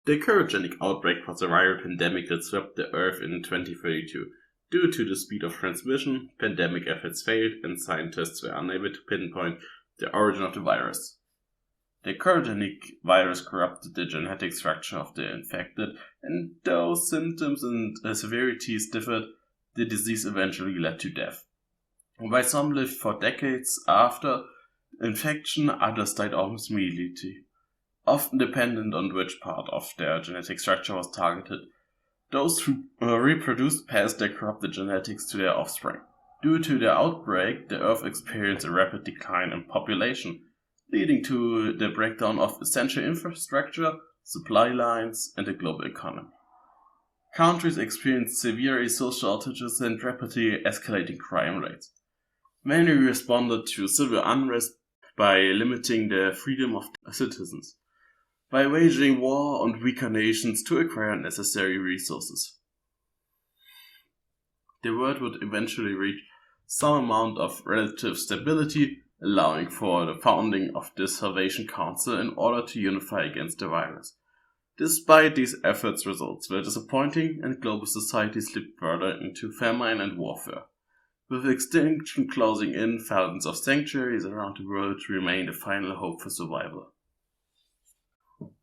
The corrugenic outbreak was a viral pandemic that swept the Earth in 2032. Due to the speed of transmission, pandemic efforts failed and scientists were unable to pinpoint the origin of the virus. The corrugenic virus corrupted the genetic structure of the infected, and though symptoms and severities differed, the disease eventually led to death. While some lived for decades after infection, others died almost immediately, often dependent on which part of their genetic structure was targeted. Those who reproduced passed their corrupted genetics to their offspring. Due to the outbreak, the Earth experienced a rapid decline in population, leading to the breakdown of essential infrastructure, supply lines, and the global economy. Countries experienced severe resource shortages and rapidly escalating crime rates. Many responded to civil unrest by limiting the freedom of citizens, by waging war on weaker nations to acquire necessary resources. The world would eventually reach some amount of relative stability, allowing for the founding of the Salvation Council in order to unify against the virus. Despite these efforts, results were disappointing and global society slipped further into famine and warfare. With extinction closing in, thousands of sanctuaries around the world remain the final hope for survival.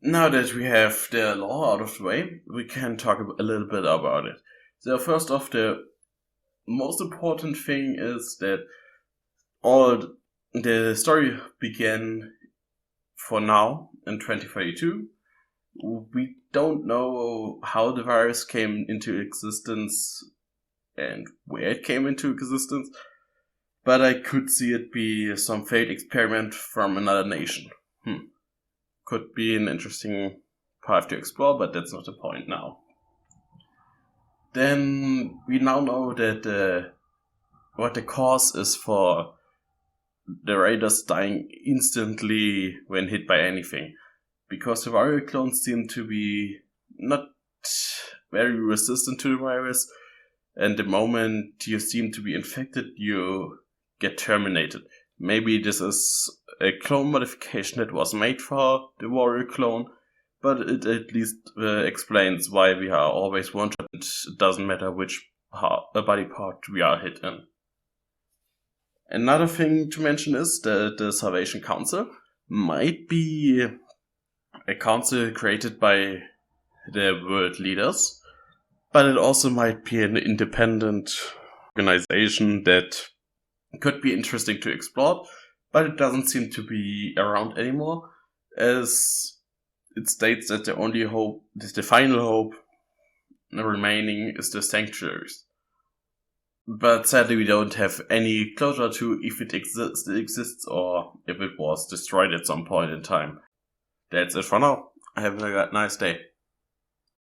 Now that we have the law out of the way, we can talk a little bit about it. So first off, the most important thing is that all the story began for now in 2032. We don't know how the virus came into existence and where it came into existence, but I could see it be some failed experiment from another nation. Could be an interesting path to explore, but that's not the point now. Then we now know that what the cause is for the raiders dying instantly when hit by anything, because the viral clones seem to be not very resistant to the virus, and the moment you seem to be infected, you get terminated. Maybe this is a clone modification that was made for the warrior clone, but it at least explains why we are always wounded. It doesn't matter which body part we are hit in. Another thing to mention is that the Salvation Council might be a council created by the world leaders, but it also might be an independent organization that could be interesting to explore, but it doesn't seem to be around anymore, as it states that the final hope remaining is the sanctuaries. But sadly we don't have any closure to if it exists or if it was destroyed at some point in time. That's it for now. Have a nice day.